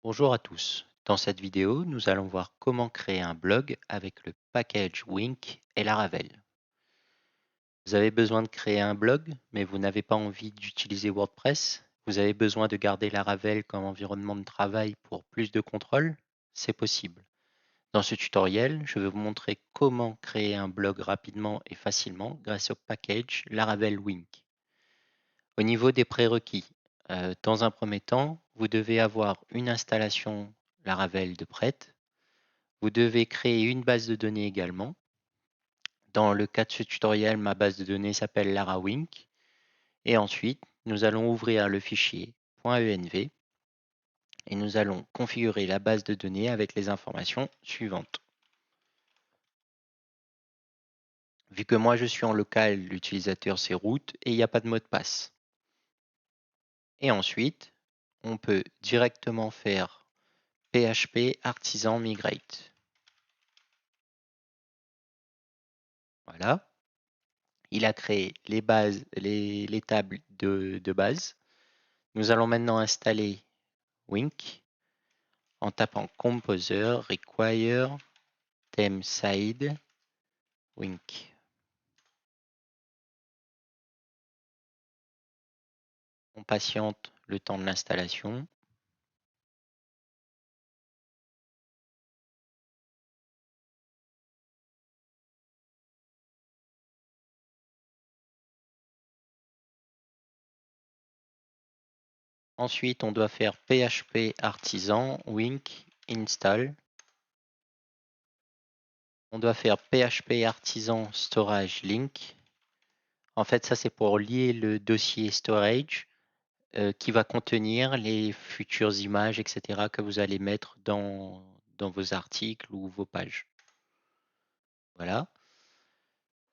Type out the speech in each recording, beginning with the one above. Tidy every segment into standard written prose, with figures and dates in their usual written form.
Bonjour à tous. Dans cette vidéo, nous allons voir comment créer un blog avec le package Wink et Laravel. Vous avez besoin de créer un blog, mais vous n'avez pas envie d'utiliser WordPress. Vous avez besoin de garder Laravel comme environnement de travail pour plus de contrôle. C'est possible. Dans ce tutoriel, je vais vous montrer comment créer un blog rapidement et facilement grâce au package Laravel Wink. Au niveau des prérequis, dans un premier temps, vous devez avoir une installation Laravel de prête. Vous devez créer une base de données également. Dans le cas de ce tutoriel, ma base de données s'appelle LaraWink. Et ensuite, nous allons ouvrir le fichier .env et nous allons configurer la base de données avec les informations suivantes. Vu que moi je suis en local, l'utilisateur c'est root et il n'y a pas de mot de passe. Et ensuite, on peut directement faire PHP artisan migrate. Voilà. Il a créé les bases, les tables de base. Nous allons maintenant installer Wink en tapant Composer require theme side Wink. On patiente le temps de l'installation. Ensuite, on doit faire PHP artisan Wink install. On doit faire PHP artisan storage link. En fait, ça c'est pour lier le dossier storage qui va contenir les futures images, etc. que vous allez mettre dans vos articles ou vos pages. Voilà.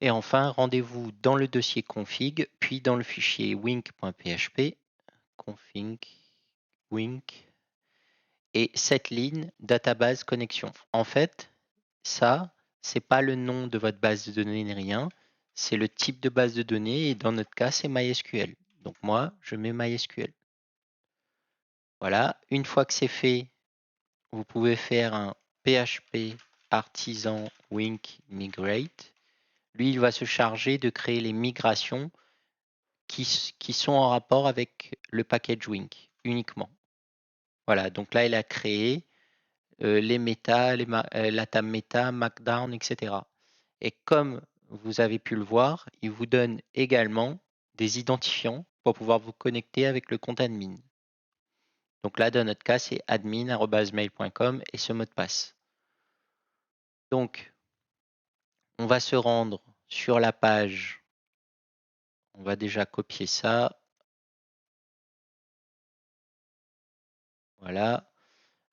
Et enfin, rendez-vous dans le dossier config, puis dans le fichier wink.php, config, wink, et cette ligne database connexion. En fait, ça, c'est pas le nom de votre base de données ni rien, c'est le type de base de données et dans notre cas, c'est MySQL. Donc moi, je mets MySQL. Voilà, une fois que c'est fait, vous pouvez faire un PHP artisan wink migrate. Lui, il va se charger de créer les migrations qui sont en rapport avec le package Wink uniquement. Voilà, donc là, il a créé les méta, la table méta, Markdown, etc. Et comme vous avez pu le voir, il vous donne également des identifiants pour pouvoir vous connecter avec le compte admin. Donc là, dans notre cas, c'est admin@mail.com et ce mot de passe. Donc, on va se rendre sur la page. On va déjà copier ça. Voilà.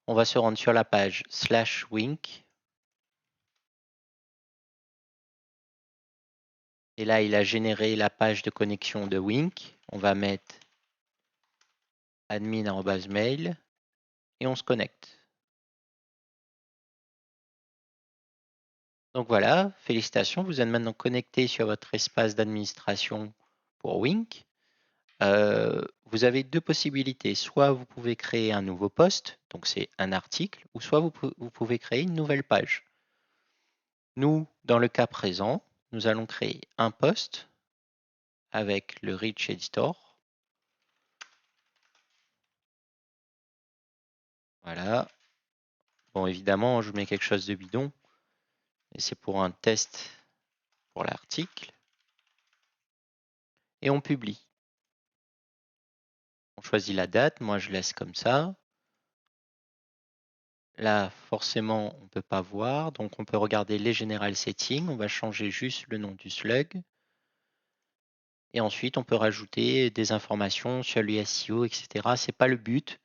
On va se rendre sur la page /wink. Et là, il a généré la page de connexion de Wink. On va mettre admin@mail et on se connecte. Donc voilà, félicitations, vous êtes maintenant connecté sur votre espace d'administration pour Wink. Vous avez deux possibilités. Soit vous pouvez créer un nouveau poste, donc c'est un article, ou soit vous pouvez créer une nouvelle page. Nous, dans le cas présent, nous allons créer un poste avec le Rich Editor. Voilà. Bon, évidemment, je mets quelque chose de bidon, et c'est pour un test pour l'article. Et on publie. On choisit la date, moi je laisse comme ça. Là, forcément, on ne peut pas voir, donc on peut regarder les General Settings. On va changer juste le nom du slug. Et ensuite, on peut rajouter des informations sur le SEO, etc. Ce n'est pas le but.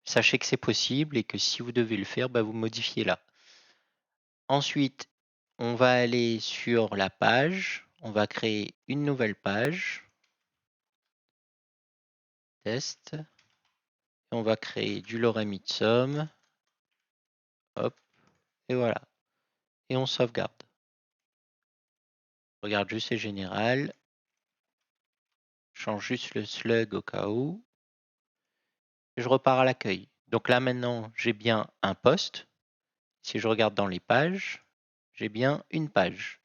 Sachez que c'est possible et que si vous devez le faire, vous modifiez là. Ensuite, on va aller sur la page. On va créer une nouvelle page. Test. Et on va créer du lorem ipsum. Hop. Et voilà. Et on sauvegarde. Regarde juste les générales. Change juste le slug au cas où. Et je repars à l'accueil. Donc là maintenant, j'ai bien un post. Si je regarde dans les pages, j'ai bien une page.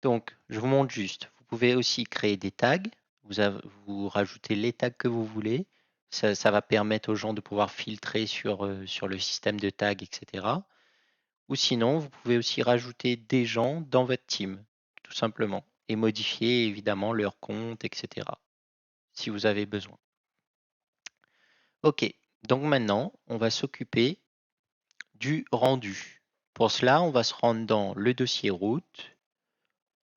Donc, je vous montre juste. Vous pouvez aussi créer des tags. Vous rajoutez les tags que vous voulez. Ça va permettre aux gens de pouvoir filtrer sur le système de tags, etc. Ou sinon, vous pouvez aussi rajouter des gens dans votre team, tout simplement, et modifier évidemment leur compte, etc. si vous avez besoin. Ok, donc maintenant, on va s'occuper du rendu. Pour cela, on va se rendre dans le dossier route,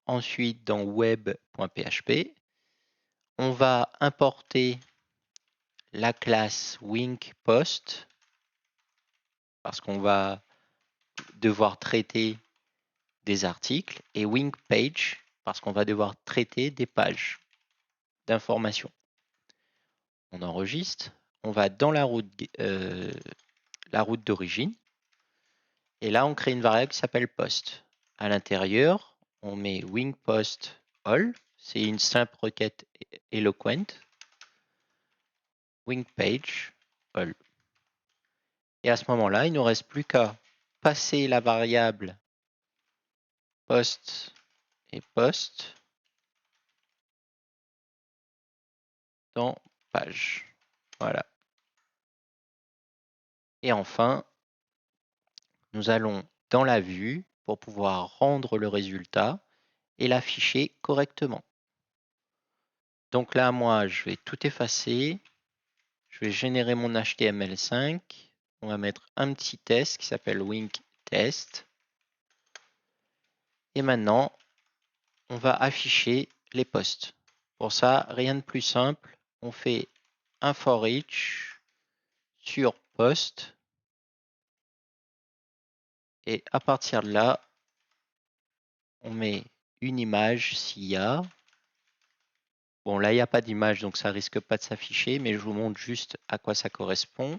ensuite dans web.php. On va importer la classe WinkPost parce qu'on va devoir traiter des articles et WinkPage parce qu'on va devoir traiter des pages d'information. On enregistre, on va dans la route d'origine et là on crée une variable qui s'appelle post. À l'intérieur, on met WinkPost all, c'est une simple requête Eloquent, WinkPage all. Et à ce moment-là, il ne nous reste plus qu'à passer la variable post et post dans page. Voilà. Et enfin, nous allons dans la vue pour pouvoir rendre le résultat et l'afficher correctement. Donc là, moi, je vais tout effacer. Je vais générer mon HTML5. On va mettre un petit test qui s'appelle Wink Test. Et maintenant, on va afficher les posts. Pour ça, rien de plus simple. On fait un for each sur post. Et à partir de là, on met une image s'il y a. Bon, là, il n'y a pas d'image, donc ça risque pas de s'afficher, mais je vous montre juste à quoi ça correspond.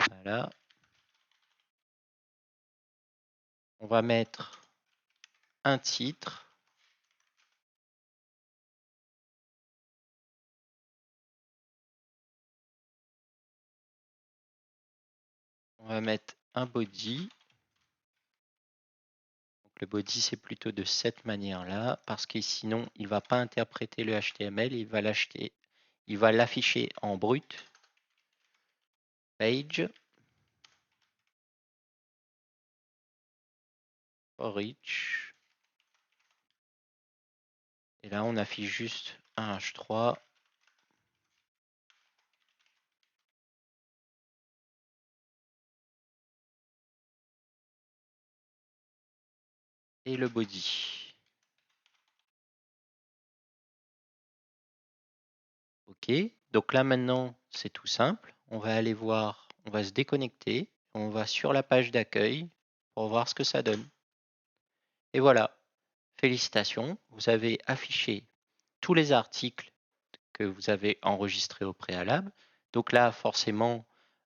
Voilà. On va mettre un titre. On va mettre un body. Donc le body, c'est plutôt de cette manière-là, parce que sinon, il ne va pas interpréter le HTML, il va l'afficher en brut. Page. For each. Et là, on affiche juste un H3. Et le body. Ok, donc là maintenant, c'est tout simple. On va aller voir, on va se déconnecter. On va sur la page d'accueil pour voir ce que ça donne. Et voilà, félicitations, vous avez affiché tous les articles que vous avez enregistrés au préalable. Donc là, forcément,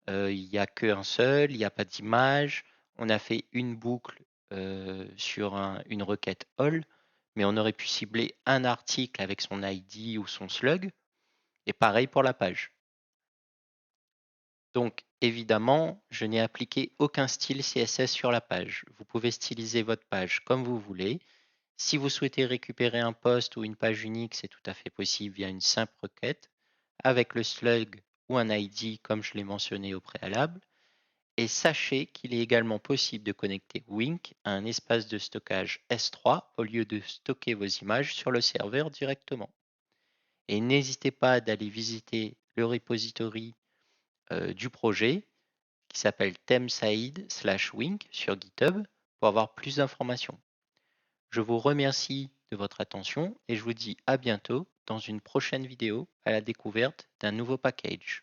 il n'y a qu'un seul, il n'y a pas d'image. On a fait une boucle sur une requête all, mais on aurait pu cibler un article avec son ID ou son slug. Et pareil pour la page. Donc, évidemment, je n'ai appliqué aucun style CSS sur la page. Vous pouvez styliser votre page comme vous voulez. Si vous souhaitez récupérer un post ou une page unique, c'est tout à fait possible via une simple requête avec le slug ou un ID comme je l'ai mentionné au préalable. Et sachez qu'il est également possible de connecter Wink à un espace de stockage S3 au lieu de stocker vos images sur le serveur directement. Et n'hésitez pas d'aller visiter le repository du projet qui s'appelle themeside/wink sur GitHub pour avoir plus d'informations. Je vous remercie de votre attention et je vous dis à bientôt dans une prochaine vidéo à la découverte d'un nouveau package.